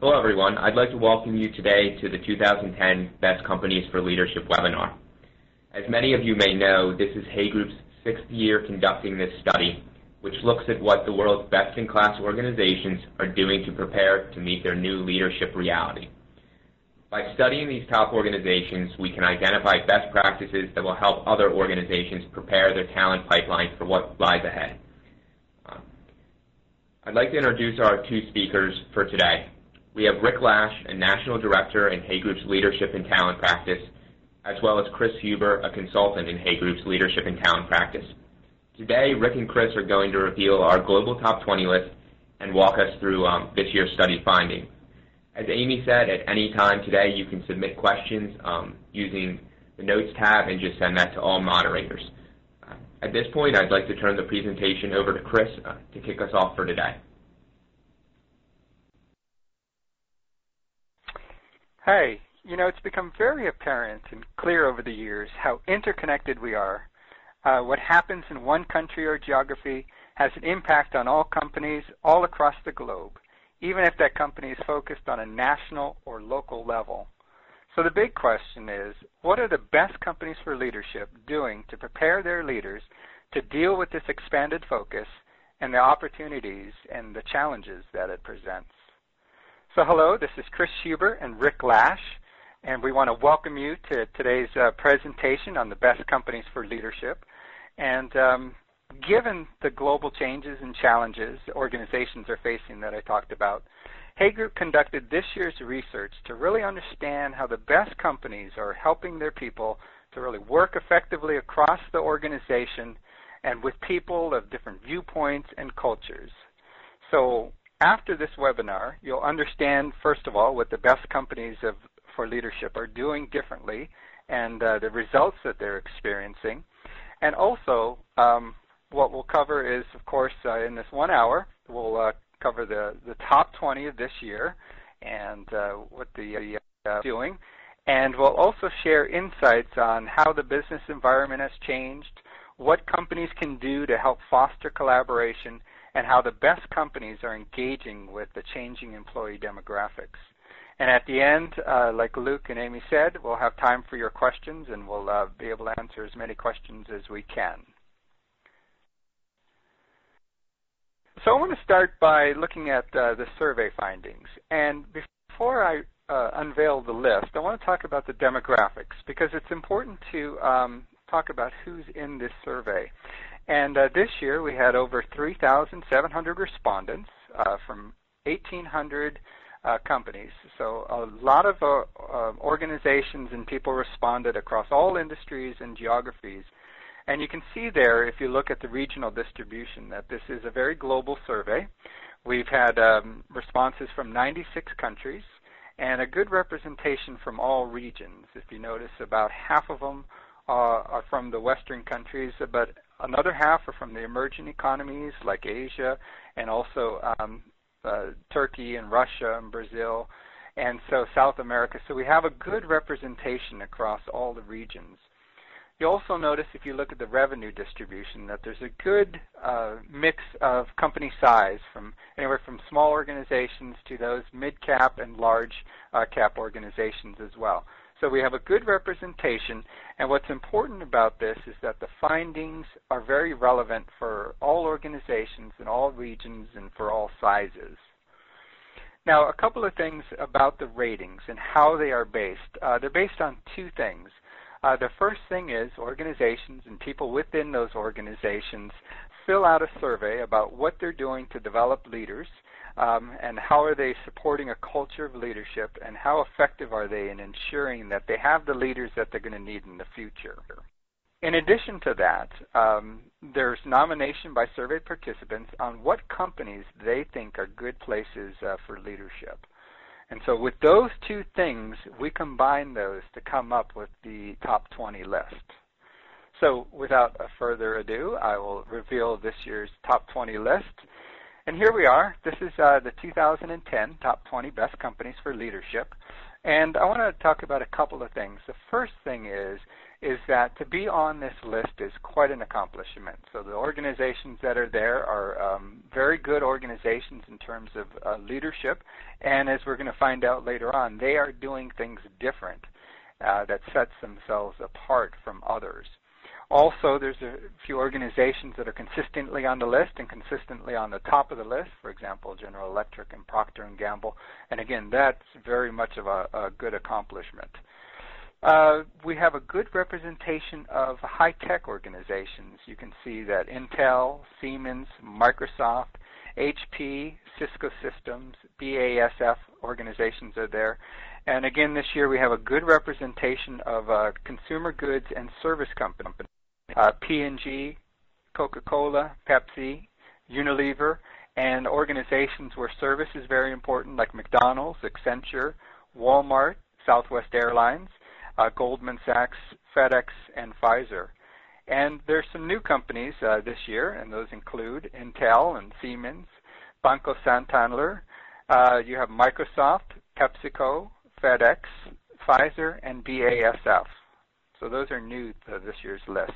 Hello everyone, I'd like to welcome you today to the 2010 Best Companies for Leadership webinar. As many of you may know, this is Hay Group's 6th year conducting this study, which looks at what the world's best-in-class organizations are doing to prepare to meet their new leadership reality. By studying these top organizations, we can identify best practices that will help other organizations prepare their talent pipeline for what lies ahead. I'd like to introduce our two speakers for today. We have Rick Lash, a National Director in Hay Group's Leadership and Talent Practice, as well as Chris Huber, a consultant in Hay Group's Leadership and Talent Practice. Today, Rick and Chris are going to reveal our Global Top 20 list and walk us through this year's study findings. As Amy said, at any time today you can submit questions using the Notes tab and just send that to all moderators. At this point, I'd like to turn the presentation over to Chris to kick us off for today. Hi. You know, it's become very apparent and clear over the years how interconnected we are. What happens in one country or geography has an impact on all companies all across the globe, even if that company is focused on a national or local level. So the big question is, what are the best companies for leadership doing to prepare their leaders to deal with this expanded focus and the opportunities and the challenges that it presents? So hello, this is Chris Huber and Rick Lash, and we want to welcome you to today's presentation on the best companies for leadership. And given the global changes and challenges organizations are facing that I talked about, Hay Group conducted this year's research to really understand how the best companies are helping their people to really work effectively across the organization and with people of different viewpoints and cultures. So after this webinar, you'll understand, first of all, what the best companies for leadership are doing differently and the results that they're experiencing. And also, what we'll cover is, of course, in this 1 hour, we'll cover the top 20 of this year and what the doing. And we'll also share insights on how the business environment has changed, what companies can do to help foster collaboration, and how the best companies are engaging with the changing employee demographics. And at the end, like Luke and Amy said, we'll have time for your questions, and we'll be able to answer as many questions as we can. So I want to start by looking at the survey findings. And before I unveil the list, I want to talk about the demographics, because it's important to talk about who's in this survey. And this year we had over 3,700 respondents from 1,800 companies. So a lot of organizations and people responded across all industries and geographies. And you can see there, if you look at the regional distribution, that this is a very global survey. We've had responses from 96 countries and a good representation from all regions. If you notice, about half of them are from the Western countries, but another half are from the emerging economies like Asia and also Turkey and Russia and Brazil, and so South America. So we have a good representation across all the regions. You also notice, if you look at the revenue distribution, that there's a good mix of company size, from anywhere from small organizations to those mid-cap and large cap organizations as well. So we have a good representation, and what's important about this is that the findings are very relevant for all organizations in all regions and for all sizes. Now, a couple of things about the ratings and how they are based. They're based on two things. The first thing is organizations and people within those organizations fill out a survey about what they're doing to develop leaders and how are they supporting a culture of leadership and how effective are they in ensuring that they have the leaders that they're going to need in the future. In addition to that, there's nomination by survey participants on what companies they think are good places for leadership. And so with those two things, we combine those to come up with the top 20 list. So without further ado, I will reveal this year's top 20 list. And here we are. This is the 2010 Top 20 Best Companies for Leadership. And I want to talk about a couple of things. The first thing is that to be on this list is quite an accomplishment. So the organizations that are there are very good organizations in terms of leadership. And as we're going to find out later on, they are doing things different that sets themselves apart from others. Also, there's a few organizations that are consistently on the list and consistently on the top of the list, for example, General Electric and Procter & Gamble. And again, that's very much of a good accomplishment. We have a good representation of high-tech organizations. You can see that Intel, Siemens, Microsoft, HP, Cisco Systems, BASF organizations are there. And again, this year we have a good representation of consumer goods and service companies. P&G, Coca-Cola, Pepsi, Unilever, and organizations where service is very important like McDonald's, Accenture, Walmart, Southwest Airlines, Goldman Sachs, FedEx, and Pfizer. And there's some new companies this year, and those include Intel and Siemens, Banco Santander. You have Microsoft, PepsiCo, FedEx, Pfizer, and BASF. So those are new to this year's list.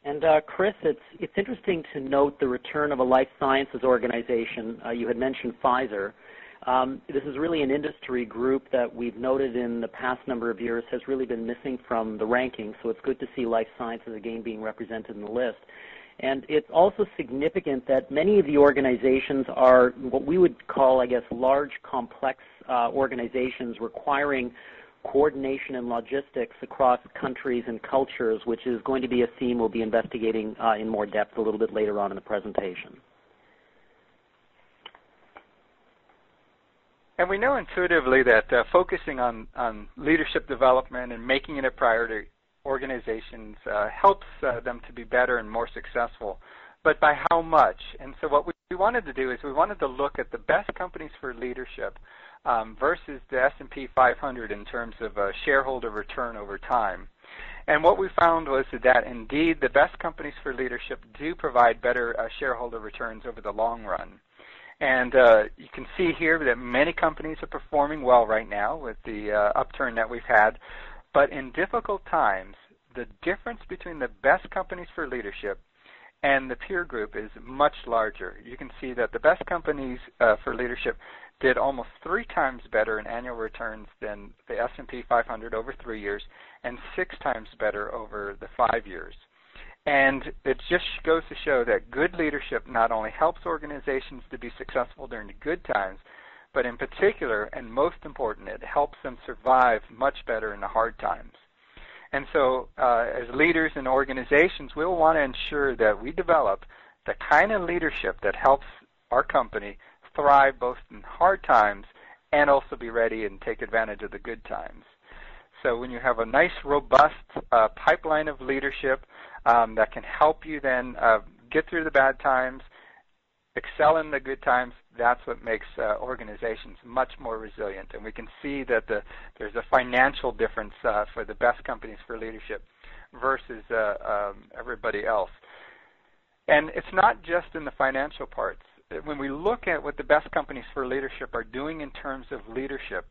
And Chris, it's interesting to note the return of a life sciences organization. You had mentioned Pfizer. This is really an industry group that we've noted in the past number of years has really been missing from the rankings, so it's good to see life sciences again being represented in the list. And it's also significant that many of the organizations are what we would call, I guess, large, complex organizations requiring coordination and logistics across countries and cultures, which is going to be a theme we'll be investigating in more depth a little bit later on in the presentation. And we know intuitively that focusing on leadership development and making it a priority organizations helps them to be better and more successful. But by how much? And so what we wanted to do is we wanted to look at the best companies for leadership versus the S&P 500 in terms of shareholder return over time. And what we found was that indeed the best companies for leadership do provide better shareholder returns over the long run. And you can see here that many companies are performing well right now with the upturn that we've had. But in difficult times, the difference between the best companies for leadership and the peer group is much larger. You can see that the best companies for leadership did almost 3 times better in annual returns than the S&P 500 over 3 years and 6 times better over the 5 years. And it just goes to show that good leadership not only helps organizations to be successful during the good times, but in particular, and most important, it helps them survive much better in the hard times. And so as leaders in organizations, we'll want to ensure that we develop the kind of leadership that helps our company thrive both in hard times and also be ready and take advantage of the good times. So when you have a nice, robust pipeline of leadership that can help you then get through the bad times, excel in the good times, that's what makes organizations much more resilient. And we can see that there's a financial difference for the best companies for leadership versus everybody else. And it's not just in the financial parts. When we look at what the best companies for leadership are doing in terms of leadership,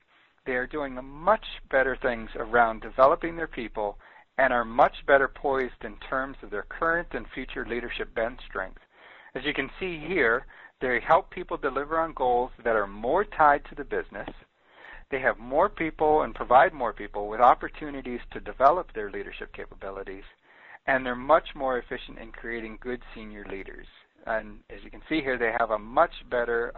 they are doing much better things around developing their people and are much better poised in terms of their current and future leadership bench strength. As you can see here, they help people deliver on goals that are more tied to the business. They have more people and provide more people with opportunities to develop their leadership capabilities, and they're much more efficient in creating good senior leaders. And as you can see here, they have a much better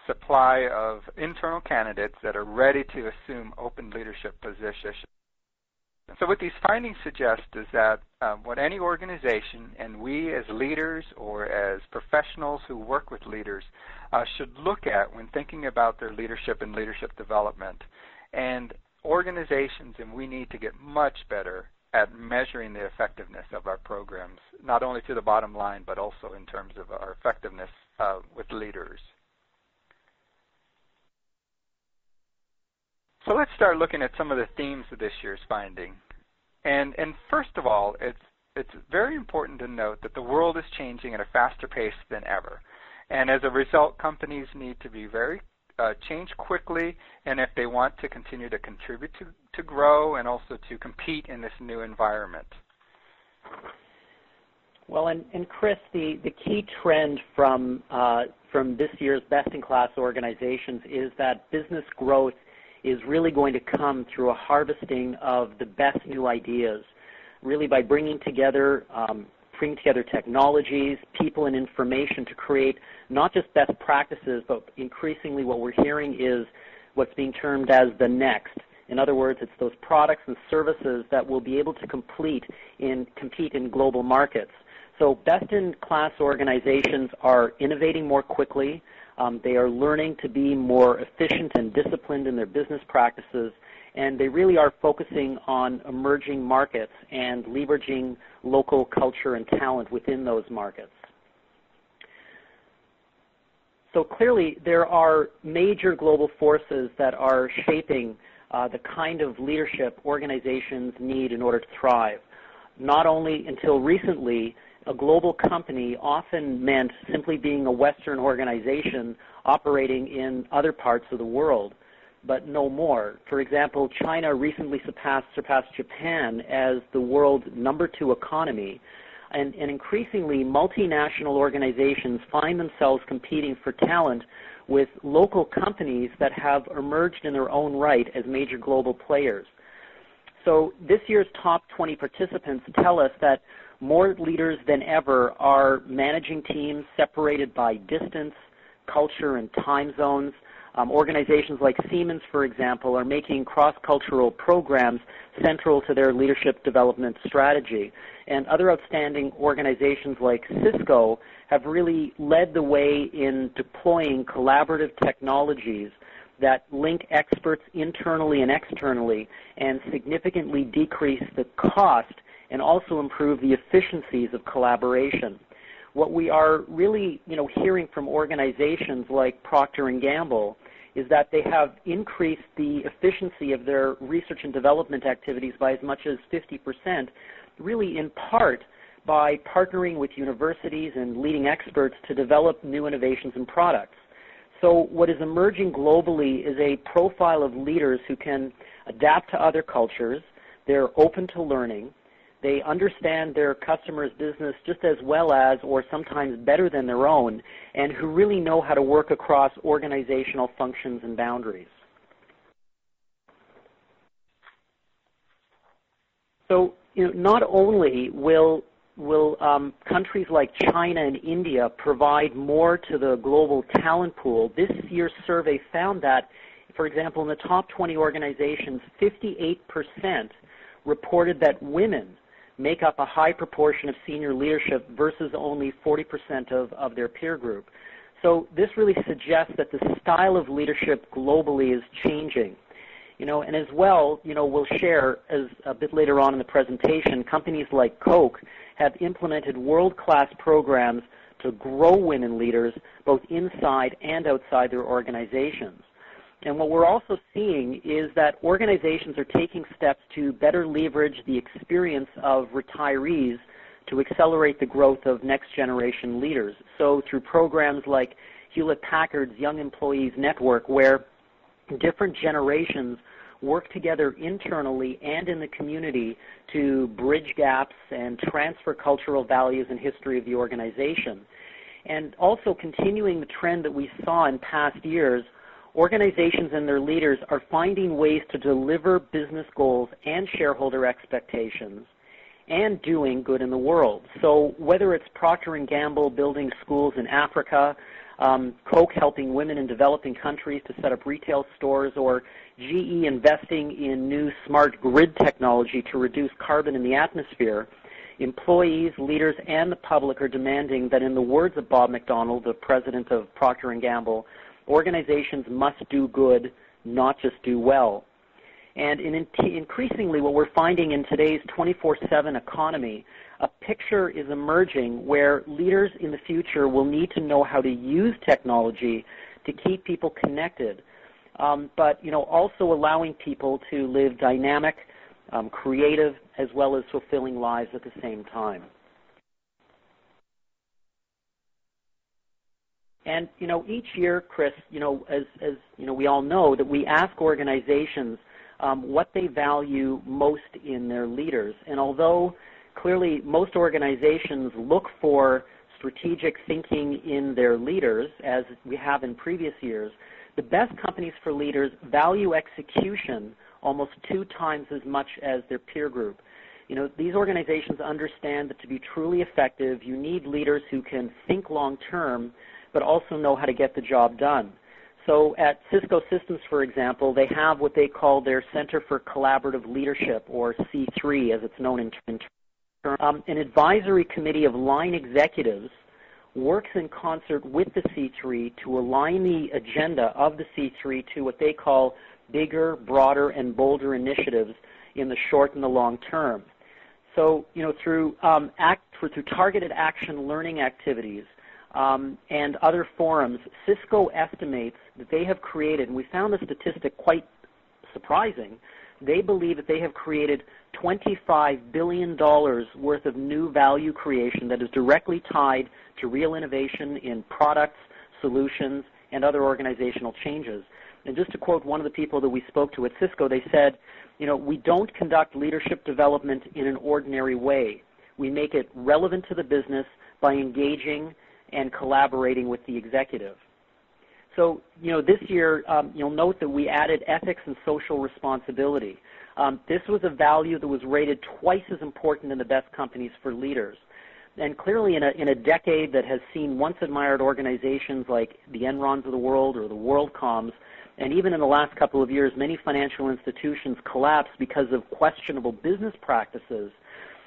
supply of internal candidates that are ready to assume open leadership positions. So what these findings suggest is that what any organization, and we as leaders or as professionals who work with leaders, should look at when thinking about their leadership and leadership development. And organizations, and we need to get much better at measuring the effectiveness of our programs, not only to the bottom line, but also in terms of our effectiveness with leaders. So let's start looking at some of the themes of this year's finding. And first of all, it's very important to note that the world is changing at a faster pace than ever. And as a result, companies need to be very change quickly, and if they want to continue to contribute to grow and also to compete in this new environment. Well, and Chris, the key trend from this year's best-in-class organizations is that business growth is really going to come through a harvesting of the best new ideas, really by bringing together technologies, people, and information to create not just best practices, but increasingly what we're hearing is what's being termed as the next. In other words, it's those products and services that will be able to compete in global markets. So best-in-class organizations are innovating more quickly. They are learning to be more efficient and disciplined in their business practices, and they really are focusing on emerging markets and leveraging local culture and talent within those markets. So clearly, there are major global forces that are shaping the kind of leadership organizations need in order to thrive. Not only until recently, a global company often meant simply being a Western organization operating in other parts of the world, but no more. For example, China recently surpassed Japan as the world's #2 economy, and increasingly multinational organizations find themselves competing for talent with local companies that have emerged in their own right as major global players. So this year's top 20 participants tell us that more leaders than ever are managing teams separated by distance, culture, and time zones. Organizations like Siemens, for example, are making cross-cultural programs central to their leadership development strategy. And other outstanding organizations like Cisco have really led the way in deploying collaborative technologies that link experts internally and externally and significantly decrease the cost and also improve the efficiencies of collaboration. What we are really, hearing from organizations like Procter & Gamble is that they have increased the efficiency of their research and development activities by as much as 50%, really in part by partnering with universities and leading experts to develop new innovations and products. So what is emerging globally is a profile of leaders who can adapt to other cultures, they're open to learning, they understand their customers' business just as well as, or sometimes better than their own, and who really know how to work across organizational functions and boundaries. So, not only will countries like China and India provide more to the global talent pool, this year's survey found that, for example, in the top 20 organizations, 58% reported that women make up a high proportion of senior leadership versus only 40% of their peer group. So this really suggests that the style of leadership globally is changing. And as well, we'll share as a bit later on in the presentation, companies like Coke have implemented world-class programs to grow women leaders both inside and outside their organizations. And what we're also seeing is that organizations are taking steps to better leverage the experience of retirees to accelerate the growth of next-generation leaders. So through programs like Hewlett-Packard's Young Employees Network, where different generations work together internally and in the community to bridge gaps and transfer cultural values and history of the organization. And also continuing the trend that we saw in past years, organizations and their leaders are finding ways to deliver business goals and shareholder expectations and doing good in the world. So whether it's Procter & Gamble building schools in Africa, Coke helping women in developing countries to set up retail stores, or GE investing in new smart grid technology to reduce carbon in the atmosphere, employees, leaders, and the public are demanding that, in the words of Bob McDonald, the president of Procter & Gamble, organizations must do good, not just do well. And increasingly what we're finding in today's 24/7 economy, a picture is emerging where leaders in the future will need to know how to use technology to keep people connected, but also allowing people to live dynamic, creative, as well as fulfilling lives at the same time. And, each year, Chris, as we all know, that we ask organizations what they value most in their leaders. And although clearly most organizations look for strategic thinking in their leaders, as we have in previous years, the best companies for leaders value execution almost 2 times as much as their peer group. These organizations understand that to be truly effective, you need leaders who can think long term, but also know how to get the job done. So at Cisco Systems, for example, they have what they call their Center for Collaborative Leadership, or C3 as it's known in term. An advisory committee of line executives works in concert with the C3 to align the agenda of the C3 to what they call bigger, broader, and bolder initiatives in the short and the long term. So, through targeted action learning activities and other forums, Cisco estimates that they have created, and we found the statistic quite surprising, they believe that they have created $25 billion worth of new value creation that is directly tied to real innovation in products, solutions, and other organizational changes. And just to quote one of the people that we spoke to at Cisco, they said, we don't conduct leadership development in an ordinary way. We make it relevant to the business by engaging and collaborating with the executive. So, this year, you'll note that we added ethics and social responsibility. This was a value that was rated twice as important in the best companies for leaders. And clearly in a decade that has seen once admired organizations like the Enrons of the world or the WorldComs, and even in the last couple of years, many financial institutions collapsed because of questionable business practices,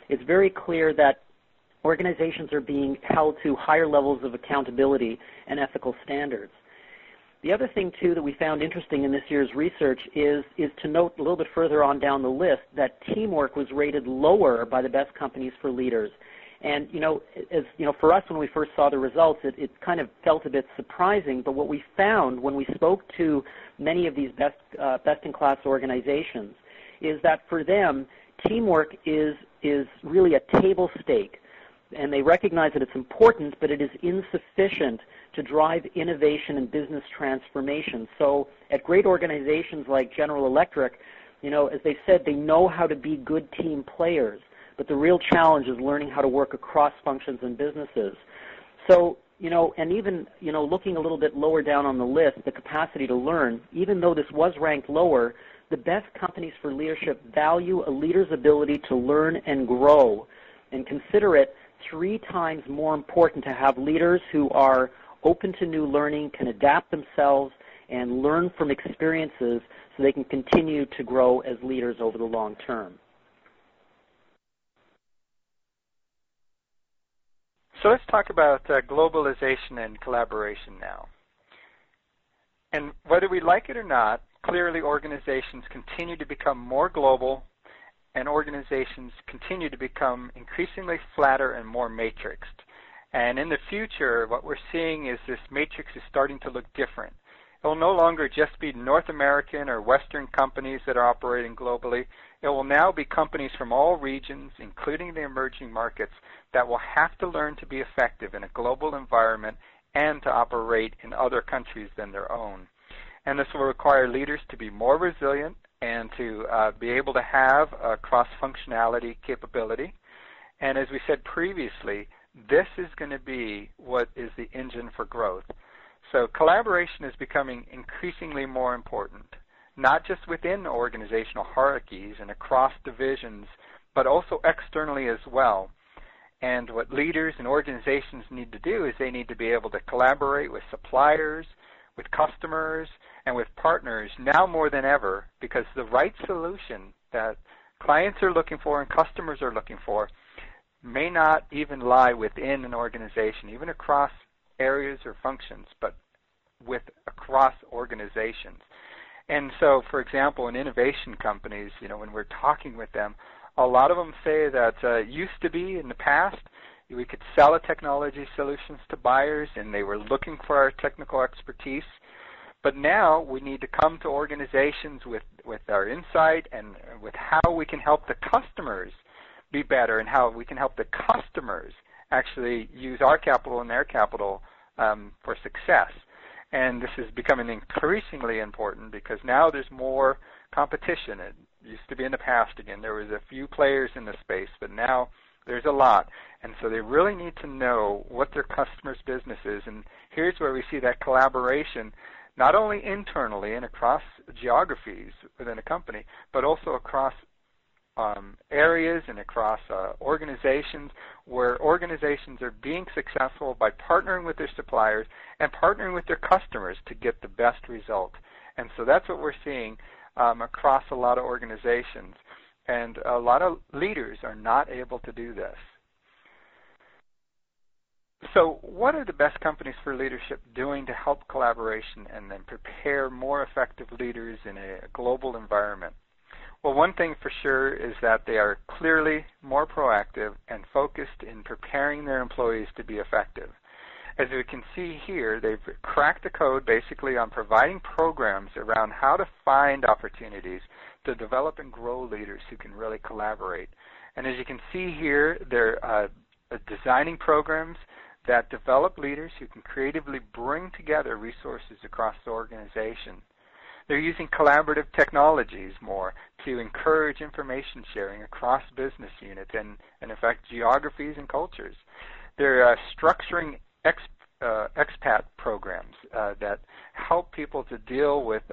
it's very clear that organizations are being held to higher levels of accountability and ethical standards. The other thing, too, that we found interesting in this year's research is to note a little bit further on down the list that teamwork was rated lower by the best companies for leaders. And, for us when we first saw the results, it kind of felt a bit surprising. But what we found when we spoke to many of these best-in-class organizations is that for them, teamwork is really a table stake. And they recognize that it's important, but it is insufficient to drive innovation and business transformation. So at great organizations like General Electric, as they said, they know how to be good team players. But the real challenge is learning how to work across functions and businesses. So, and even, looking a little bit lower down on the list, the capacity to learn, even though this was ranked lower, the best companies for leadership value a leader's ability to learn and grow and consider it 3 times more important to have leaders who are open to new learning, can adapt themselves, and learn from experiences so they can continue to grow as leaders over the long term. So let's talk about globalization and collaboration now. And whether we like it or not, clearly organizations continue to become more global, and organizations continue to become increasingly flatter and more matrixed. And in the future, what we're seeing is this matrix is starting to look different. It will no longer just be North American or Western companies that are operating globally. It will now be companies from all regions, including the emerging markets, that will have to learn to be effective in a global environment and to operate in other countries than their own. And this will require leaders to be more resilient and to be able to have a cross-functionality capability. And as we said previously, this is going to be what is the engine for growth. So collaboration is becoming increasingly more important, not just within organizational hierarchies and across divisions, but also externally as well. And what leaders and organizations need to do is they need to be able to collaborate with suppliers, with customers, and with partners now more than ever, because the right solution that clients are looking for and customers are looking for may not even lie within an organization, even across areas or functions, but across organizations. And so, for example, in innovation companies, when we're talking with them, a lot of them say that used to be in the past, we could sell a technology solutions to buyers and they were looking for our technical expertise. But now we need to come to organizations with our insight and with how we can help the customers be better and how we can help the customers actually use our capital and their capital for success. And this is becoming increasingly important because now there's more competition. It used to be in the past, again, there was a few players in the space, but now there's a lot. And so they really need to know what their customer's business is. And here's where we see that collaboration, not only internally and across geographies within a company, but also across areas and across organizations, where organizations are being successful by partnering with their suppliers and partnering with their customers to get the best result. And so that's what we're seeing across a lot of organizations. And a lot of leaders are not able to do this. So what are the best companies for leadership doing to help collaboration and then prepare more effective leaders in a global environment? Well, one thing for sure is that they are clearly more proactive and focused in preparing their employees to be effective. As we can see here, they've cracked the code basically on providing programs around how to find opportunities to develop and grow leaders who can really collaborate. And as you can see here, they're designing programs that develop leaders who can creatively bring together resources across the organization. They're using collaborative technologies more to encourage information sharing across business units and in fact, geographies and cultures. They're structuring expat programs that help people to deal with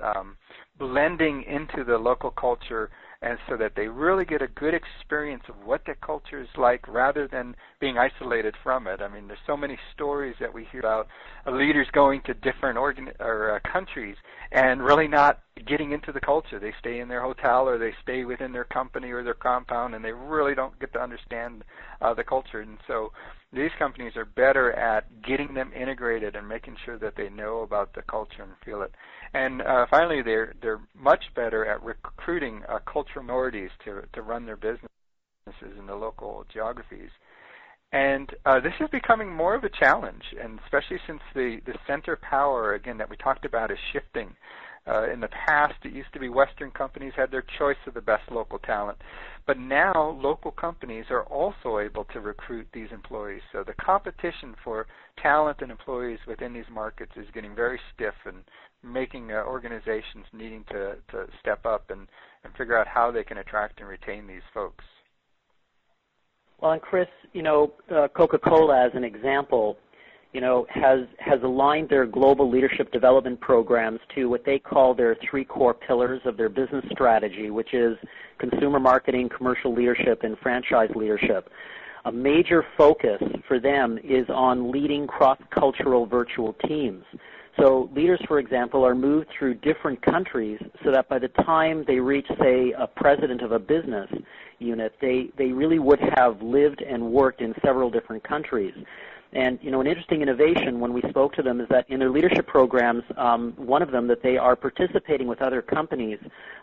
blending into the local culture, and so that they really get a good experience of what their culture is like rather than being isolated from it. I mean, there's so many stories that we hear about leaders going to different countries and really not getting into the culture. They stay in their hotel or they stay within their company or their compound, and they really don't get to understand the culture. And so these companies are better at getting them integrated and making sure that they know about the culture and feel it. And finally, they're much better at recruiting cultural minorities to run their businesses in the local geographies. And this is becoming more of a challenge, and especially since the center power, again, that we talked about is shifting. In the past, it used to be Western companies had their choice of the best local talent. But now local companies are also able to recruit these employees. So the competition for talent and employees within these markets is getting very stiff and making organizations needing to step up and figure out how they can attract and retain these folks. Well, and Chris, Coca-Cola as an example, has aligned their global leadership development programs to what they call their 3 core pillars of their business strategy, which is consumer marketing, commercial leadership, and franchise leadership. A major focus for them is on leading cross-cultural virtual teams. So leaders, for example, are moved through different countries so that by the time they reach, say, a president of a business unit, they really would have lived and worked in several different countries. And, an interesting innovation when we spoke to them is that in their leadership programs, one of them that they are participating with other companies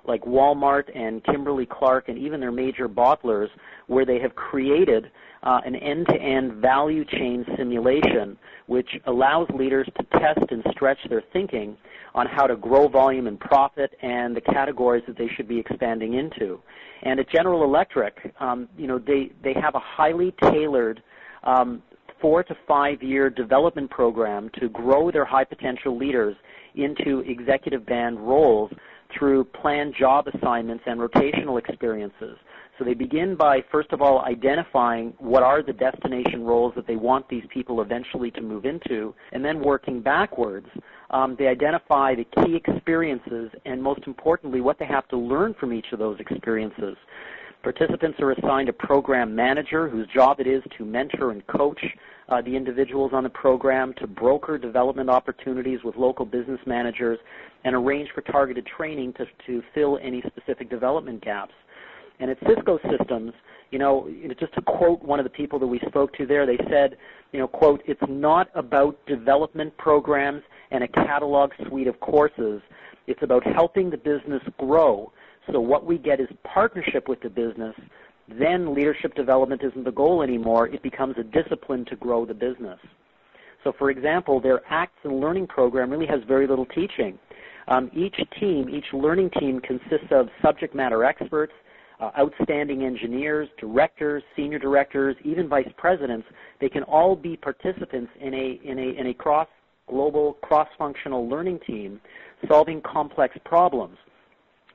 like Walmart and Kimberly-Clark and even their major bottlers, where they have created an end-to-end value chain simulation which allows leaders to test and stretch their thinking on how to grow volume and profit and the categories that they should be expanding into. And at General Electric, they have a highly tailored 4 to 5 year development program to grow their high potential leaders into executive band roles through planned job assignments and rotational experiences. So they begin by, first of all, identifying what are the destination roles that they want these people eventually to move into, and then working backwards, they identify the key experiences and, most importantly, what they have to learn from each of those experiences. Participants are assigned a program manager whose job it is to mentor and coach the individuals on the program, to broker development opportunities with local business managers, and arrange for targeted training to fill any specific development gaps. And at Cisco Systems, just to quote one of the people that we spoke to there, they said, quote, "It's not about development programs and a catalog suite of courses. It's about helping the business grow. So what we get is partnership with the business. Then leadership development isn't the goal anymore. It becomes a discipline to grow the business." So, for example, their Acts and Learning program really has very little teaching. Each learning team consists of subject matter experts, outstanding engineers, directors, senior directors, even vice presidents. They can all be participants in a global, cross-functional learning team solving complex problems.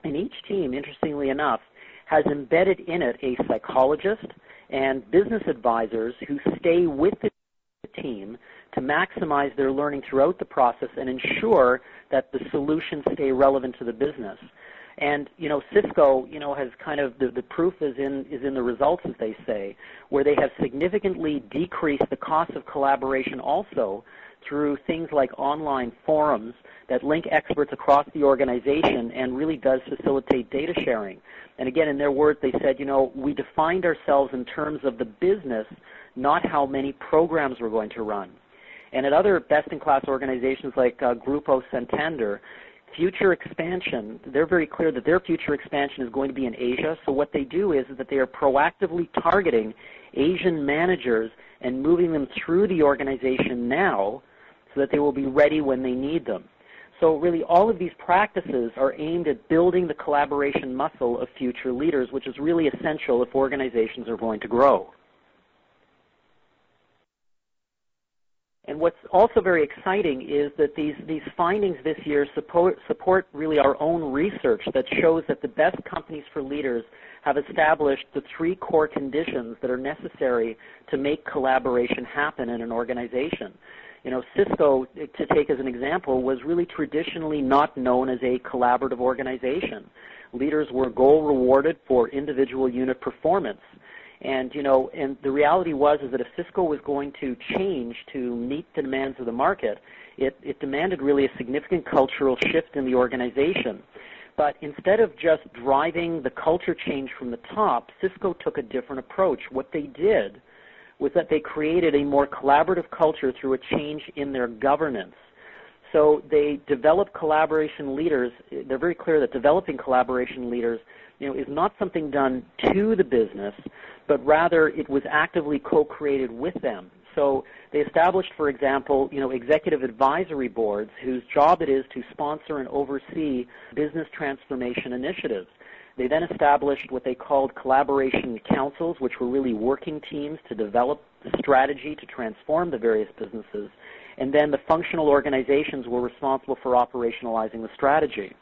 And each team, interestingly enough, has embedded in it a psychologist and business advisors who stay with the team to maximize their learning throughout the process and ensure that the solutions stay relevant to the business. And, Cisco, has kind of, the proof is in the results, as they say, where they have significantly decreased the cost of collaboration also through things like online forums that link experts across the organization and really does facilitate data sharing. And again, in their words, they said, we defined ourselves in terms of the business, not how many programs we're going to run. And at other best-in-class organizations like Grupo Santander, future expansion, they're very clear that their future expansion is going to be in Asia. So what they do is that they are proactively targeting Asian managers and moving them through the organization now so that they will be ready when they need them. So really all of these practices are aimed at building the collaboration muscle of future leaders, which is really essential if organizations are going to grow. And what's also very exciting is that these findings this year support really our own research that shows that the best companies for leaders have established the 3 core conditions that are necessary to make collaboration happen in an organization. Cisco, to take as an example, was really traditionally not known as a collaborative organization. Leaders were goal rewarded for individual unit performance. And, and the reality was that if Cisco was going to change to meet the demands of the market, it demanded really a significant cultural shift in the organization. But instead of just driving the culture change from the top, Cisco took a different approach. What they did was that they created a more collaborative culture through a change in their governance. So they developed collaboration leaders. They're very clear that developing collaboration leaders is not something done to the business, but rather it was actively co-created with them. So they established, for example, executive advisory boards whose job it is to sponsor and oversee business transformation initiatives. They then established what they called collaboration councils, which were really working teams to develop the strategy to transform the various businesses. And then the functional organizations were responsible for operationalizing the strategy.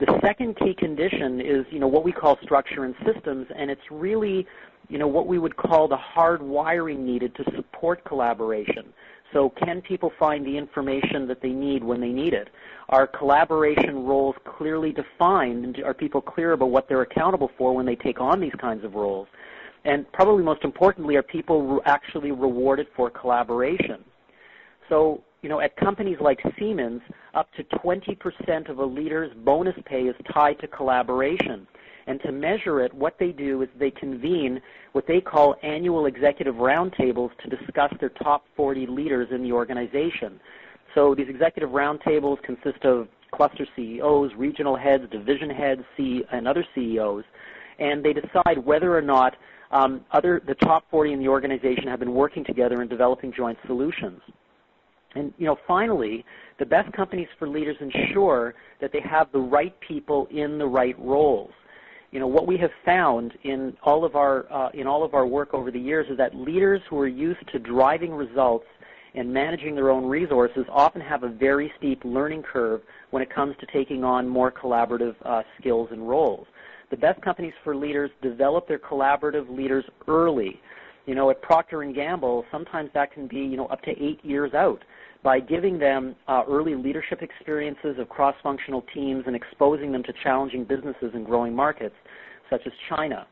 The second key condition is, what we call structure and systems, and it's really, what we would call the hard wiring needed to support collaboration. So can people find the information that they need when they need it? Are collaboration roles clearly defined, and are people clear about what they're accountable for when they take on these kinds of roles? And probably most importantly, are people actually rewarded for collaboration? So, at companies like Siemens, up to 20% of a leader's bonus pay is tied to collaboration. And to measure it, what they do is they convene what they call annual executive roundtables to discuss their top 40 leaders in the organization. So these executive roundtables consist of cluster CEOs, regional heads, division heads, and other CEOs, and they decide whether or not the top 40 in the organization have been working together in developing joint solutions. And, finally, the best companies for leaders ensure that they have the right people in the right roles. What we have found in all of our work over the years is that leaders who are used to driving results and managing their own resources often have a very steep learning curve when it comes to taking on more collaborative skills and roles. The best companies for leaders develop their collaborative leaders early. At Procter & Gamble, sometimes that can be, up to 8 years out. By giving them early leadership experiences of cross-functional teams and exposing them to challenging businesses in growing markets, such as China.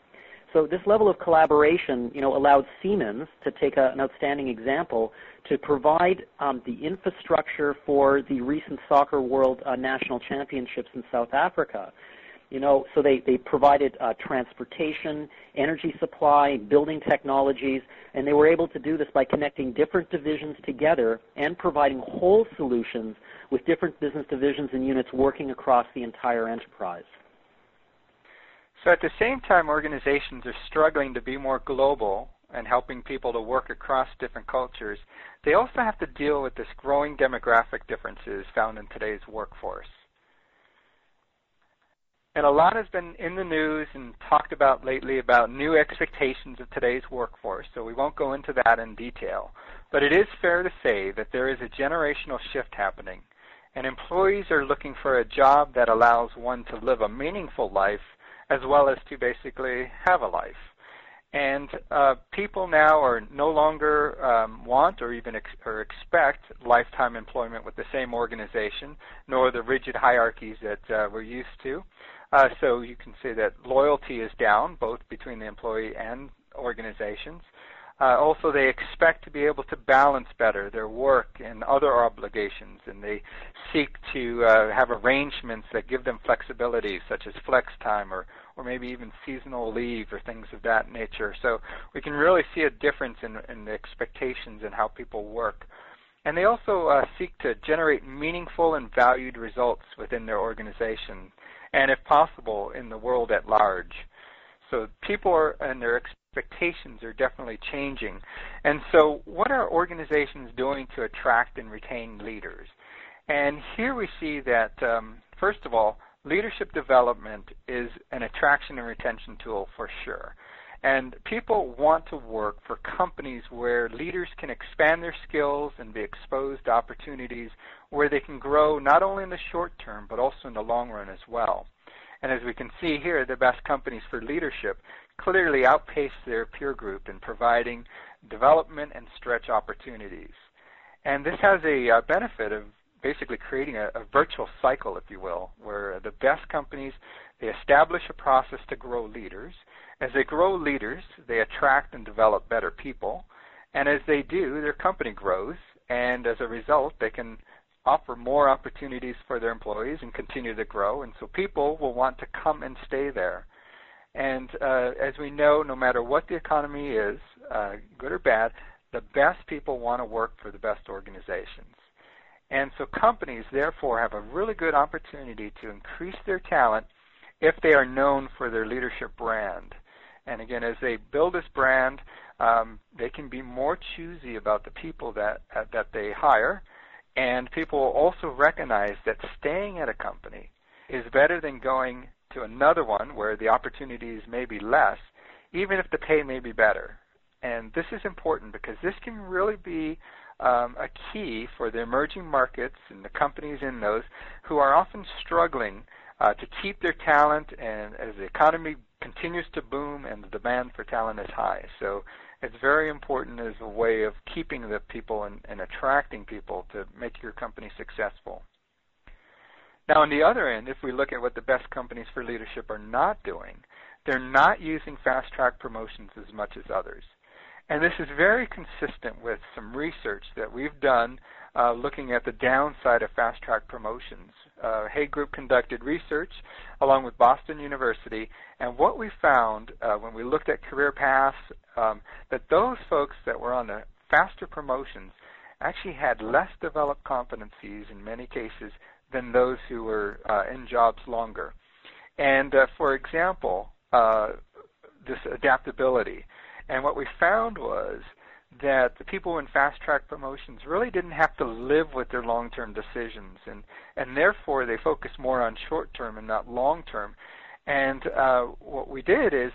So this level of collaboration, allowed Siemens, to take an outstanding example, to provide the infrastructure for the recent Soccer World National Championships in South Africa. So they provided transportation, energy supply, building technologies, and they were able to do this by connecting different divisions together and providing whole solutions with different business divisions and units working across the entire enterprise. So at the same time, organizations are struggling to be more global and helping people to work across different cultures. They also have to deal with this growing demographic differences found in today's workforce. And a lot has been in the news and talked about lately about new expectations of today's workforce, so we won't go into that in detail. But it is fair to say that there is a generational shift happening, and employees are looking for a job that allows one to live a meaningful life as well as to basically have a life. And people now are no longer want or even expect lifetime employment with the same organization, nor the rigid hierarchies that we're used to. So you can say that loyalty is down, both between the employee and organizations. Also, they expect to be able to balance better their work and other obligations, and they seek to have arrangements that give them flexibility, such as flex time or maybe even seasonal leave or things of that nature. So we can really see a difference in the expectations and how people work. And they also seek to generate meaningful and valued results within their organization, and if possible, in the world at large. So people and their expectations are definitely changing. And so what are organizations doing to attract and retain leaders? And here we see that, first of all, leadership development is an attraction and retention tool for sure. And people want to work for companies where leaders can expand their skills and be exposed to opportunities where they can grow not only in the short term but also in the long run as well. And as we can see here, the best companies for leadership clearly outpace their peer group in providing development and stretch opportunities. And this has a benefit of basically creating a virtual cycle, if you will, where the best companies, they establish a process to grow leaders. As they grow leaders, they attract and develop better people. And as they do, their company grows. And as a result, they can offer more opportunities for their employees and continue to grow. And so people will want to come and stay there. And as we know, no matter what the economy is, good or bad, the best people want to work for the best organizations. And so companies, therefore, have a really good opportunity to increase their talent if they are known for their leadership brand. And again, as they build this brand, they can be more choosy about the people that they hire, and people will also recognize that staying at a company is better than going to another one where the opportunities may be less, even if the pay may be better. And this is important because this can really be a key for the emerging markets and the companies in those who are often struggling to keep their talent, and as the economy continues to boom and the demand for talent is high. So it's very important as a way of keeping the people and attracting people to make your company successful. Now, on the other end, if we look at what the best companies for leadership are not doing, they're not using fast-track promotions as much as others. And this is very consistent with some research that we've done looking at the downside of fast-track promotions. Hay Group conducted research along with Boston University, and what we found when we looked at career paths, that those folks that were on the faster promotions actually had less developed competencies in many cases than those who were in jobs longer. And for example, this adaptability. And what we found was that the people in fast-track promotions really didn't have to live with their long-term decisions, and therefore they focused more on short-term and not long-term. And what we did is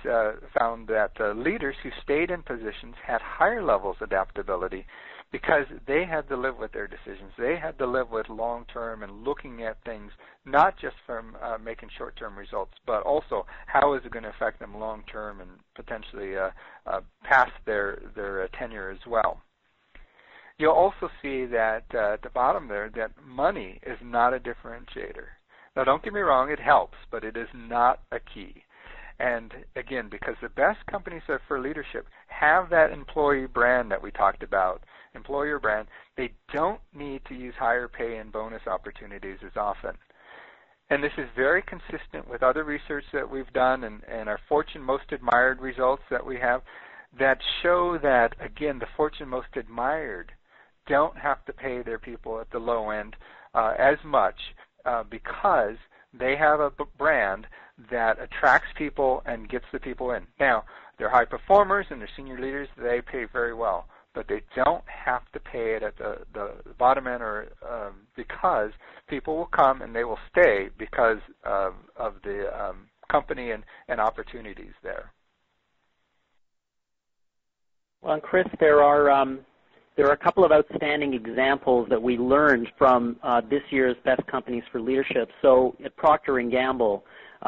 found that leaders who stayed in positions had higher levels of adaptability because they had to live with their decisions. They had to live with long-term and looking at things not just from making short-term results, but also how is it going to affect them long-term and potentially past their tenure as well. You'll also see that at the bottom there that money is not a differentiator. Now, don't get me wrong, it helps, but it is not a key. And again, because the best companies for leadership have that employee brand that we talked about, employer brand, they don't need to use higher pay and bonus opportunities as often. And this is very consistent with other research that we've done and our Fortune Most Admired results that we have that show that, again, the Fortune Most Admired don't have to pay their people at the low end as much because they have a brand that attracts people and gets the people in. Now, they're high performers and they're senior leaders, they pay very well, but they don't have to pay it at the bottom end or because people will come and they will stay because of the company and opportunities there? Well, and Chris, there are a couple of outstanding examples that we learned from this year's Best Companies for Leadership. So at Procter & Gamble,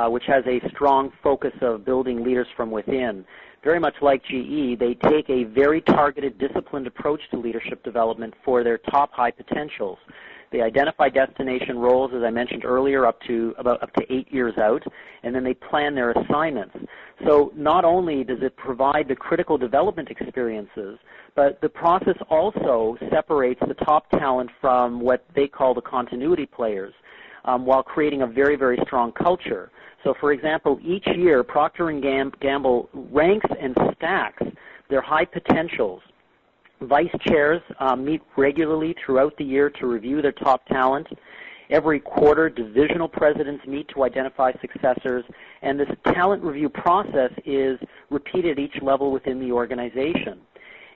which has a strong focus of building leaders from within, very much like GE, they take a very targeted, disciplined approach to leadership development for their top high potentials. They identify destination roles, as I mentioned earlier, up to 8 years out, and then they plan their assignments. So not only does it provide the critical development experiences, but the process also separates the top talent from what they call the continuity players, while creating a very, very strong culture. So, for example, each year Procter & Gamble ranks and stacks their high potentials. Vice chairs meet regularly throughout the year to review their top talent. Every quarter, divisional presidents meet to identify successors, and this talent review process is repeated at each level within the organization.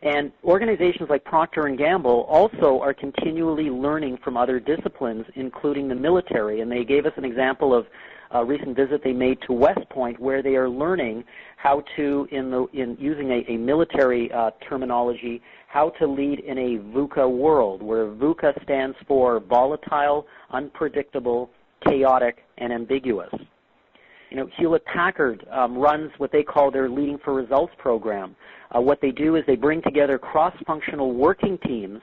And organizations like Procter & Gamble also are continually learning from other disciplines, including the military, and they gave us an example of a recent visit they made to West Point, where they are learning how to, in using a military terminology, how to lead in a VUCA world, where VUCA stands for volatile, unpredictable, chaotic, and ambiguous. You know, Hewlett-Packard runs what they call their Leading for Results program. What they do is they bring together cross-functional working teams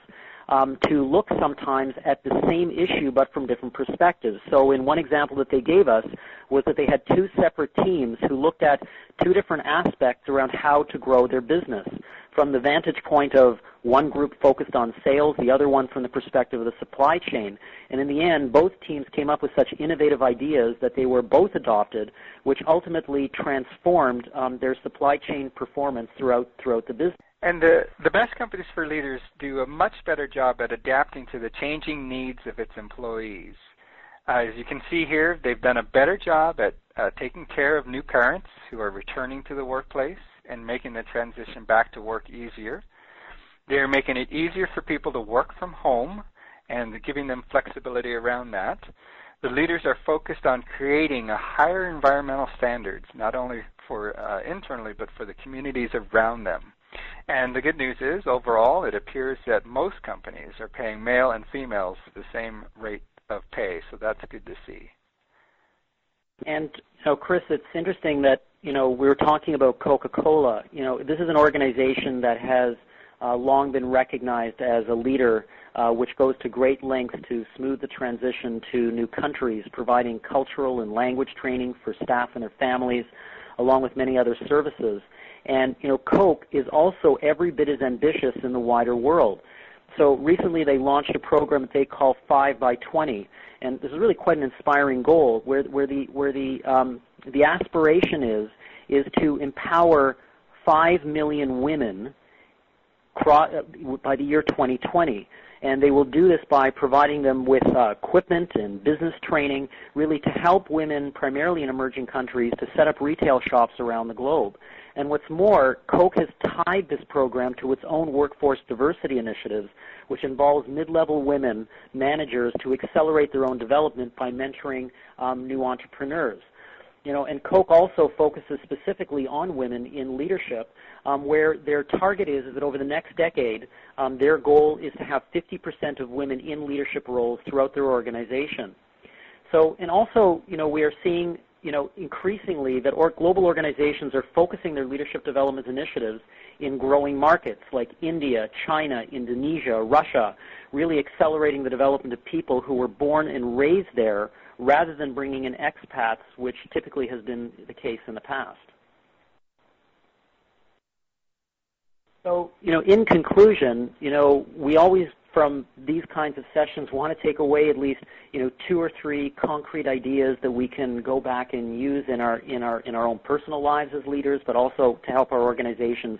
to look sometimes at the same issue but from different perspectives. So in one example that they gave us was that they had two separate teams who looked at two different aspects around how to grow their business. From the vantage point of one group focused on sales, the other one from the perspective of the supply chain. And in the end, both teams came up with such innovative ideas that they were both adopted, which ultimately transformed their supply chain performance throughout the business. And the Best Companies for Leaders do a much better job at adapting to the changing needs of its employees. As you can see here, they've done a better job at taking care of new parents who are returning to the workplace and making the transition back to work easier. They're making it easier for people to work from home and giving them flexibility around that. The leaders are focused on creating a higher environmental standards, not only for internally, but for the communities around them. And the good news is, overall, it appears that most companies are paying male and females the same rate of pay, so that's good to see. And, Chris, it's interesting that, we were talking about Coca-Cola. This is an organization that has long been recognized as a leader which goes to great lengths to smooth the transition to new countries, providing cultural and language training for staff and their families, along with many other services. And, Coke is also every bit as ambitious in the wider world. So recently they launched a program that they call 5 by 20, and this is really quite an inspiring goal, where the aspiration is to empower 5 million women by the year 2020. And they will do this by providing them with equipment and business training, really to help women, primarily in emerging countries, to set up retail shops around the globe. And what's more, Coke has tied this program to its own workforce diversity initiatives, which involves mid-level women managers to accelerate their own development by mentoring new entrepreneurs. And Coke also focuses specifically on women in leadership, where their target is that over the next decade, their goal is to have 50% of women in leadership roles throughout their organization. So, and also, we are seeing, increasingly that global organizations are focusing their leadership development initiatives in growing markets like India, China, Indonesia, Russia, really accelerating the development of people who were born and raised there, rather than bringing in expats, which typically has been the case in the past. So, in conclusion, we always, from these kinds of sessions, want to take away at least, 2 or 3 concrete ideas that we can go back and use in our own personal lives as leaders, but also to help our organizations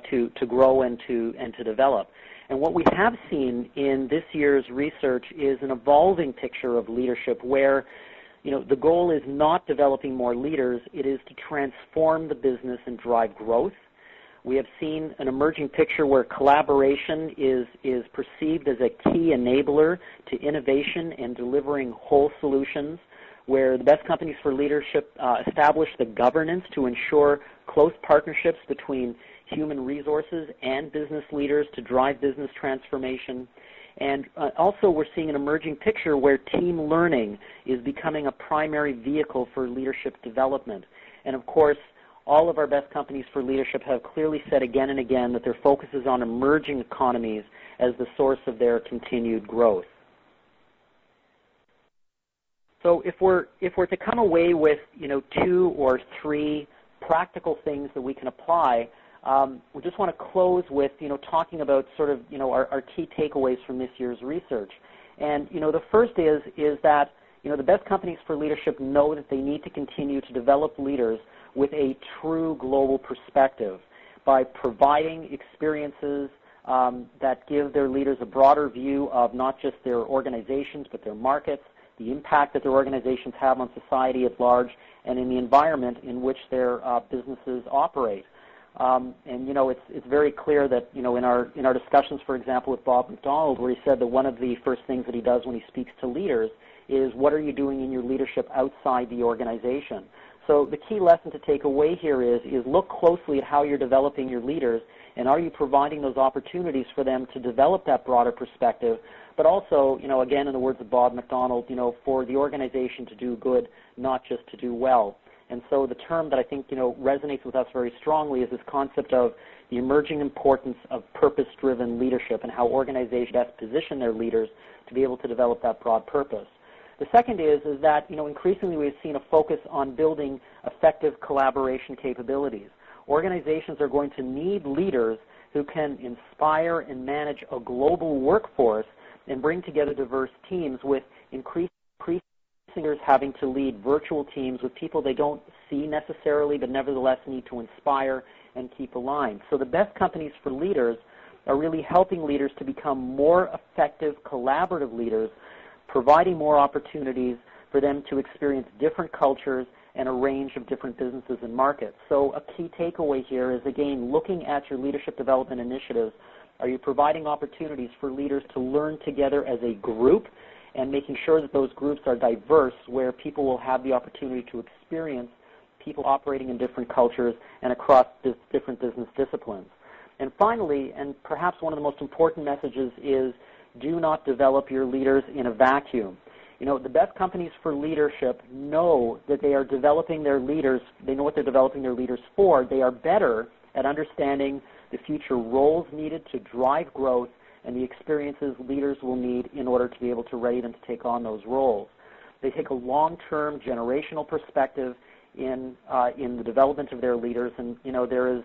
to grow and to develop. And what we have seen in this year's research is an evolving picture of leadership where, the goal is not developing more leaders, it is to transform the business and drive growth. We have seen an emerging picture where collaboration is perceived as a key enabler to innovation and delivering whole solutions, where the Best Companies for Leadership establish the governance to ensure close partnerships between human resources and business leaders to drive business transformation. And also we're seeing an emerging picture where team learning is becoming a primary vehicle for leadership development. And of course, all of our Best Companies for Leadership have clearly said again and again that their focus is on emerging economies as the source of their continued growth. So if we're to come away with 2 or 3 practical things that we can apply, we just want to close with talking about sort of our key takeaways from this year's research. And the first is that the Best Companies for Leadership know that they need to continue to develop leaders with a true global perspective by providing experiences that give their leaders a broader view of not just their organizations but their markets, the impact that their organizations have on society at large, and in the environment in which their businesses operate. And it's very clear that in our discussions, for example, with Bob McDonald, where he said that one of the first things that he does when he speaks to leaders is, what are you doing in your leadership outside the organization? So the key lesson to take away here is look closely at how you're developing your leaders, and are you providing those opportunities for them to develop that broader perspective, but also, again, in the words of Bob McDonald, for the organization to do good, not just to do well. And so the term that I think, resonates with us very strongly is this concept of the emerging importance of purpose-driven leadership and how organizations best position their leaders to be able to develop that broad purpose. The second is that, increasingly we've seen a focus on building effective collaboration capabilities. Organizations are going to need leaders who can inspire and manage a global workforce and bring together diverse teams, with increasing leaders having to lead virtual teams with people they don't see necessarily but nevertheless need to inspire and keep aligned. So the Best Companies for Leaders are really helping leaders to become more effective collaborative leaders, providing more opportunities for them to experience different cultures and a range of different businesses and markets. So a key takeaway here is, again, looking at your leadership development initiatives. Are you providing opportunities for leaders to learn together as a group, and making sure that those groups are diverse, where people will have the opportunity to experience people operating in different cultures and across different business disciplines? And finally, and perhaps one of the most important messages, is do not develop your leaders in a vacuum. The Best Companies for Leadership know that they are developing their leaders. They know what they're developing their leaders for. They are better at understanding the future roles needed to drive growth and the experiences leaders will need in order to be able to ready them to take on those roles. They take a long-term generational perspective in the development of their leaders. And, there is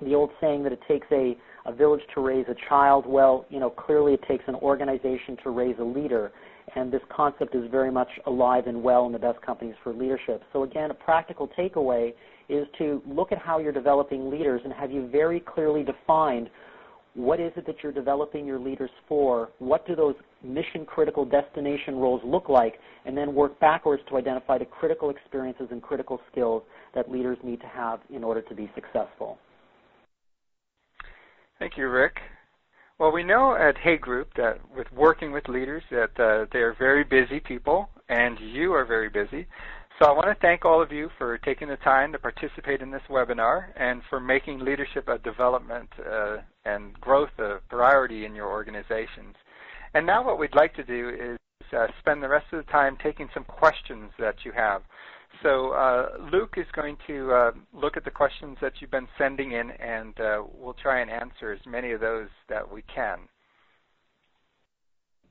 the old saying that it takes a village to raise a child. Well, clearly it takes an organization to raise a leader. And this concept is very much alive and well in the Best Companies for Leadership. So again, a practical takeaway is to look at how you're developing leaders, and have you very clearly defined what is it that you're developing your leaders for, what do those mission-critical destination roles look like, and then work backwards to identify the critical experiences and critical skills that leaders need to have in order to be successful. Thank you, Rick. Well, we know at Hay Group that with working with leaders that they are very busy people, and you are very busy. So I want to thank all of you for taking the time to participate in this webinar and for making leadership a development and growth a priority in your organizations. And now what we'd like to do is spend the rest of the time taking some questions that you have. So Luke is going to look at the questions that you've been sending in, and we'll try and answer as many of those that we can.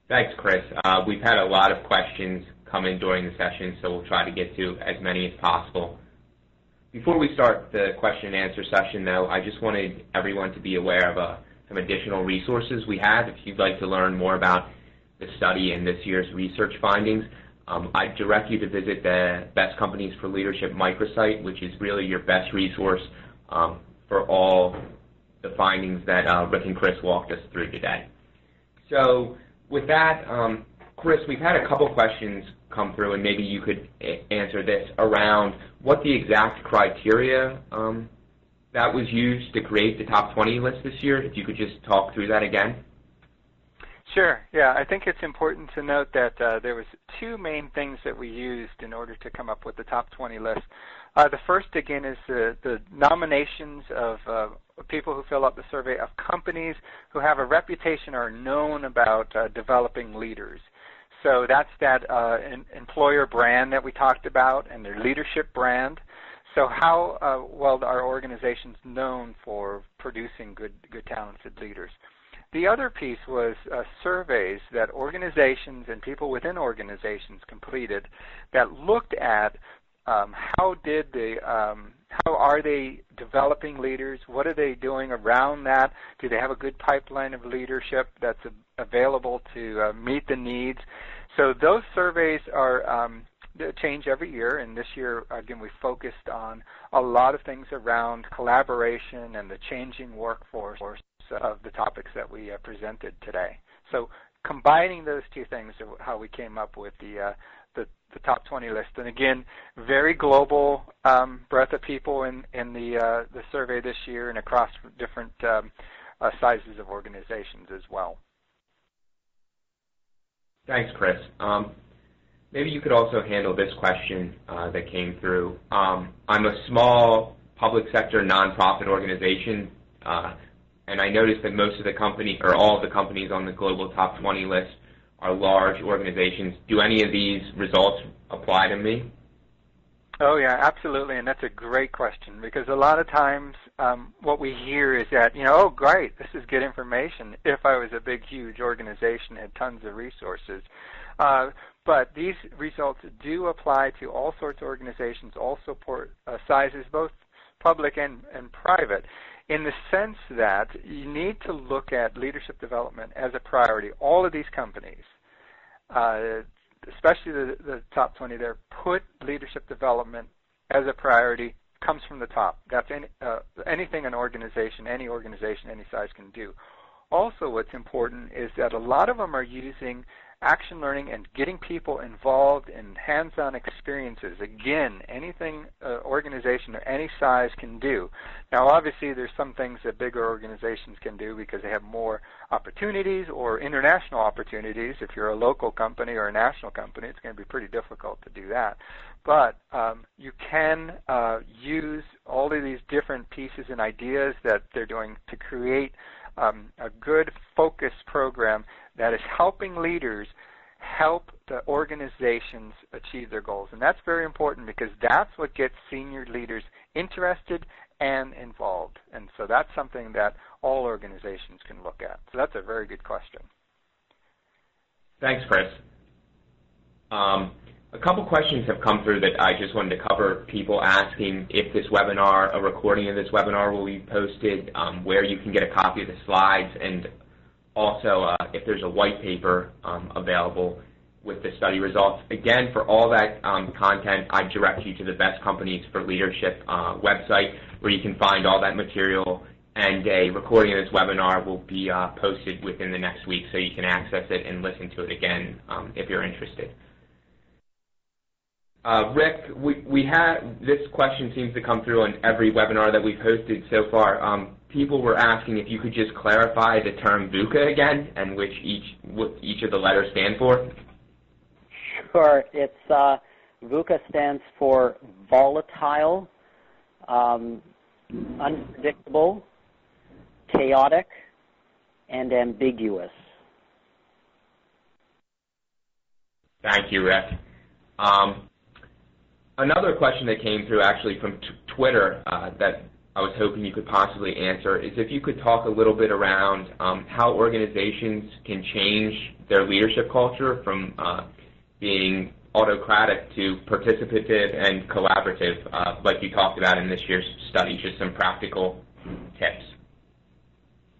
Thanks, Chris. We've had a lot of questions come in during the session, so we'll try to get to as many as possible. Before we start the question and answer session, though, I just wanted everyone to be aware of some additional resources we have. If you'd like to learn more about the study and this year's research findings, I direct you to visit the Best Companies for Leadership microsite, which is really your best resource for all the findings that Rick and Chris walked us through today. So with that, Chris, we've had a couple questions come through, and maybe you could answer this around what the exact criteria that was used to create the top 20 list this year. If you could just talk through that again. Sure. Yeah, I think it's important to note that there was two main things that we used in order to come up with the top 20 list. The first, again, is the nominations of people who fill out the survey of companies who have a reputation or are known about developing leaders. So that's that employer brand that we talked about and their leadership brand. So how well are organizations known for producing good talented leaders? The other piece was surveys that organizations and people within organizations completed that looked at how are they developing leaders? What are they doing around that? Do they have a good pipeline of leadership that's available to meet the needs? So those surveys are change every year, and this year, again, we focused on a lot of things around collaboration and the changing workforce of the topics that we presented today. So combining those two things are how we came up with the top 20 list. And again, very global breadth of people in the survey this year and across different sizes of organizations as well. Thanks, Chris. Maybe you could also handle this question that came through. I'm a small public sector nonprofit organization, and I noticed that most of the company, or all of the companies on the global top 20 list are large organizations. Do any of these results apply to me? Oh, yeah, absolutely, and that's a great question because a lot of times what we hear is that, oh, great, this is good information if I was a big, huge organization and had tons of resources. But these results do apply to all sorts of organizations, all support sizes, both public and private, in the sense that you need to look at leadership development as a priority. All of these companies, especially the top 20 there, put leadership development as a priority, comes from the top. That's anything an organization, any size can do. Also, what's important is that a lot of them are using action learning and getting people involved in hands-on experiences. Again, anything organization or any size can do. Now, obviously, there's some things that bigger organizations can do because they have more opportunities or international opportunities. If you're a local company or a national company, it's going to be pretty difficult to do that. But you can use all of these different pieces and ideas that they're doing to create a good focused program that is helping leaders help the organizations achieve their goals. And that's very important because that's what gets senior leaders interested and involved. And so that's something that all organizations can look at. So that's a very good question. Thanks, Chris. A couple questions have come through that I just wanted to cover. People asking if this webinar, a recording of this webinar will be posted, where you can get a copy of the slides, and also if there's a white paper available with the study results. Again, for all that content, I direct you to the Best Companies for Leadership website, where you can find all that material, and a recording of this webinar will be posted within the next week, so you can access it and listen to it again if you're interested. Rick, we had this question seems to come through on every webinar that we've hosted so far. People were asking if you could just clarify the term VUCA again and what each of the letters stand for. Sure. It's VUCA stands for volatile, unpredictable, chaotic, and ambiguous. Thank you, Rick. Another question that came through actually from Twitter that I was hoping you could possibly answer is if you could talk a little bit around how organizations can change their leadership culture from being autocratic to participative and collaborative, like you talked about in this year's study, just some practical tips.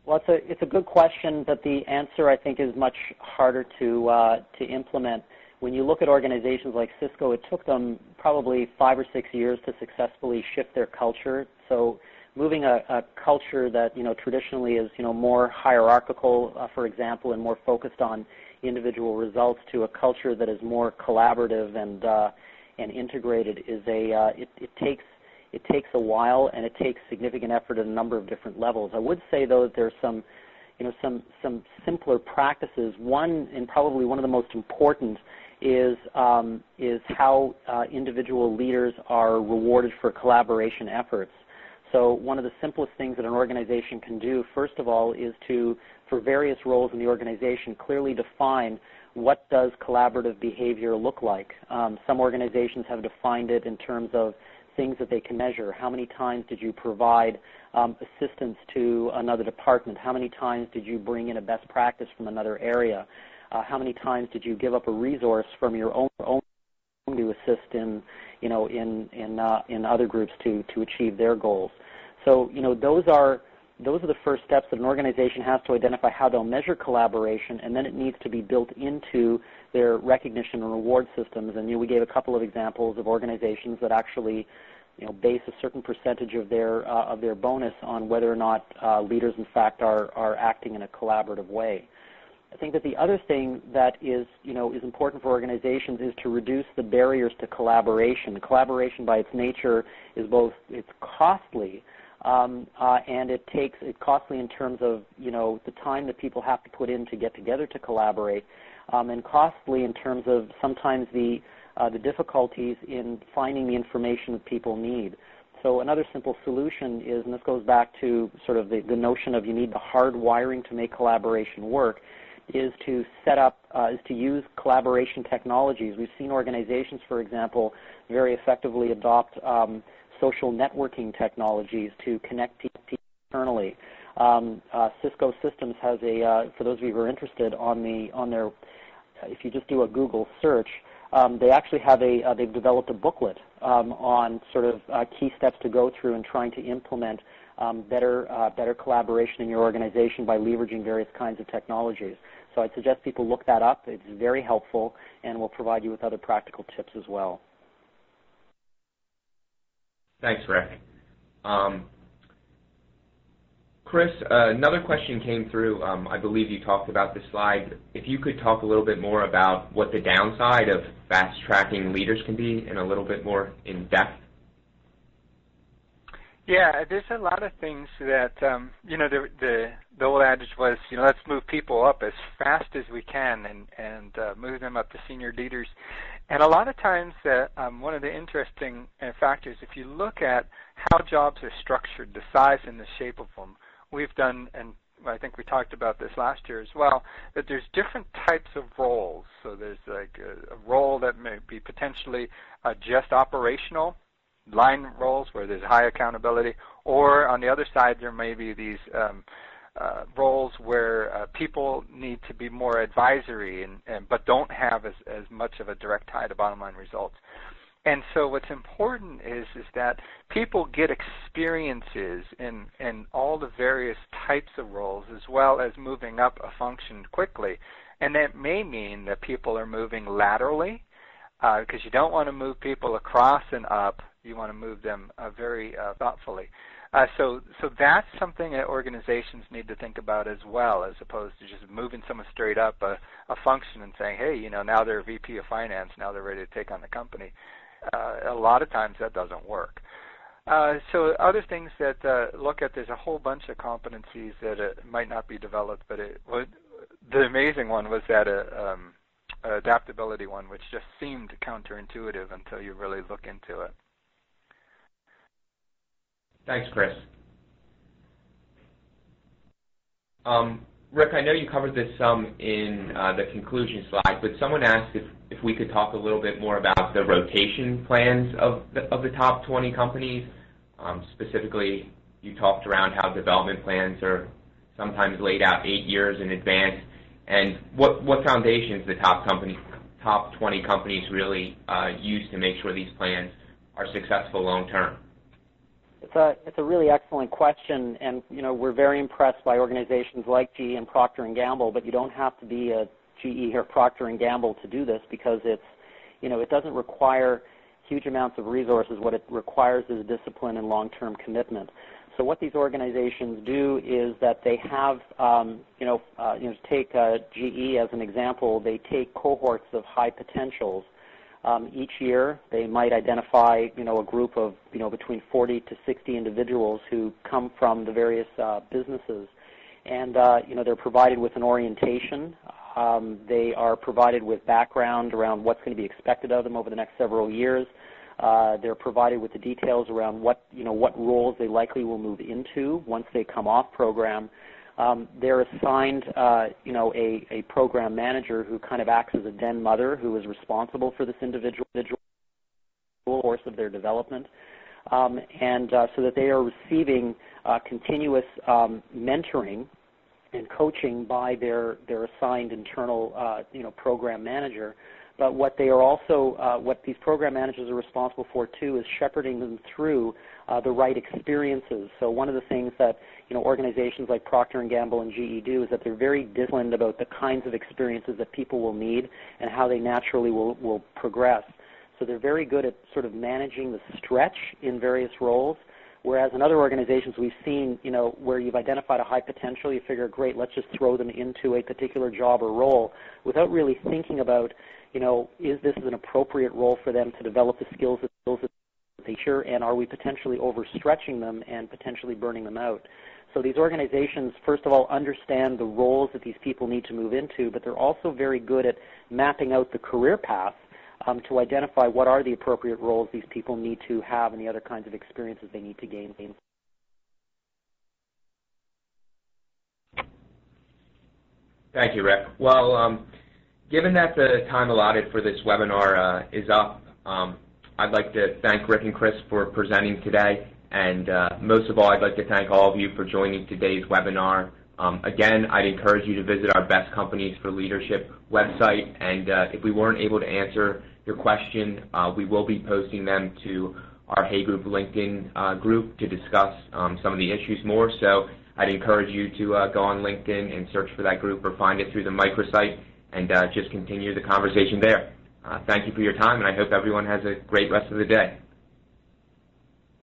Well, it's a good question, but the answer, I think, is much harder to implement. When you look at organizations like Cisco, it took them probably 5 or 6 years to successfully shift their culture. So moving a culture that traditionally is more hierarchical, for example, and more focused on individual results, to a culture that is more collaborative and integrated is it takes a while, and it takes significant effort at a number of different levels. I would say, though, that there's some some simpler practices. One, and probably one of the most important, is how individual leaders are rewarded for collaboration efforts. So one of the simplest things that an organization can do, first of all, is to, for various roles in the organization, clearly define what does collaborative behavior look like. Some organizations have defined it in terms of things that they can measure. How many times did you provide assistance to another department? How many times did you bring in a best practice from another area? How many times did you give up a resource from your own to assist in other groups to achieve their goals? So those are the first steps that an organization has to identify how they'll measure collaboration, and then it needs to be built into their recognition and reward systems. And we gave a couple of examples of organizations that actually base a certain percentage of their bonus on whether or not leaders in fact are acting in a collaborative way. I think that the other thing that is important for organizations is to reduce the barriers to collaboration. Collaboration by its nature is it's costly, and it's costly in terms of the time that people have to put in to get together to collaborate, and costly in terms of sometimes the difficulties in finding the information that people need. So another simple solution is, and this goes back to sort of the notion of you need the hard wiring to make collaboration work, is to set up, is to use collaboration technologies. We've seen organizations, for example, very effectively adopt social networking technologies to connect people internally. Cisco Systems has for those of you who are interested, on their, if you just do a Google search, they actually have they've developed a booklet on sort of key steps to go through in trying to implement better collaboration in your organization by leveraging various kinds of technologies. So I'd suggest people look that up. It's very helpful, and will provide you with other practical tips as well. Thanks, Rick. Chris, another question came through. I believe you talked about this slide. If you could talk a little bit more about what the downside of fast-tracking leaders can be, and a little bit more in depth. Yeah, there's a lot of things that, the old adage was, let's move people up as fast as we can and move them up to senior leaders. And a lot of times, one of the interesting factors, if you look at how jobs are structured, the size and the shape of them, we've done, and I think we talked about this last year as well, that there's different types of roles. So there's like a role that may be potentially just operational, line roles where there's high accountability, or on the other side there may be these roles where people need to be more advisory but don't have as much of a direct tie to bottom line results. And so what's important is that people get experiences in all the various types of roles, as well as moving up a function quickly. And that may mean that people are moving laterally, because you don't want to move people across and up. You want to move them very thoughtfully. So that's something that organizations need to think about as well, as opposed to just moving someone straight up a function and saying, hey, now they're a VP of finance, now they're ready to take on the company. A lot of times that doesn't work. So other things that look at, there's a whole bunch of competencies that might not be developed, but the amazing one was that adaptability one, which just seemed counterintuitive until you really look into it. Thanks, Chris. Rick, I know you covered this some in the conclusion slide, but someone asked if we could talk a little bit more about the rotation plans of the top 20 companies. Specifically, you talked around how development plans are sometimes laid out 8 years in advance, and what foundations the top 20 companies really use to make sure these plans are successful long term. It's a really excellent question, and we're very impressed by organizations like GE and Procter & Gamble, but you don't have to be a GE or Procter & Gamble to do this, because it doesn't require huge amounts of resources. What it requires is discipline and long-term commitment. So what these organizations do is that they have, take GE as an example, they take cohorts of high potentials. Each year, they might identify, a group of, between 40 to 60 individuals who come from the various businesses, And they're provided with an orientation. They are provided with background around what's going to be expected of them over the next several years. They're provided with the details around what roles they likely will move into once they come off program. They're assigned, a program manager who kind of acts as a den mother who is responsible for this individual course of their development, and so that they are receiving continuous mentoring and coaching by their assigned internal, program manager. But what they are also, what these program managers are responsible for too, is shepherding them through the right experiences. So one of the things that organizations like Procter & Gamble and GE do is that they're very disciplined about the kinds of experiences that people will need and how they naturally will progress. So they're very good at sort of managing the stretch in various roles. Whereas in other organizations we've seen, where you've identified a high potential, you figure, great, let's just throw them into a particular job or role without really thinking about, is this an appropriate role for them to develop the skills that they share, and are we potentially overstretching them and potentially burning them out? So these organizations, first of all, understand the roles that these people need to move into, but they're also very good at mapping out the career path to identify what are the appropriate roles these people need to have and the other kinds of experiences they need to gain. Thank you, Rick. Well, given that the time allotted for this webinar is up, I'd like to thank Rick and Chris for presenting today, and most of all, I'd like to thank all of you for joining today's webinar. Again, I'd encourage you to visit our Best Companies for Leadership website, and if we weren't able to answer your question, we will be posting them to our Hay Group LinkedIn group to discuss some of the issues more. So I'd encourage you to go on LinkedIn and search for that group or find it through the microsite and just continue the conversation there. Thank you for your time, and I hope everyone has a great rest of the day.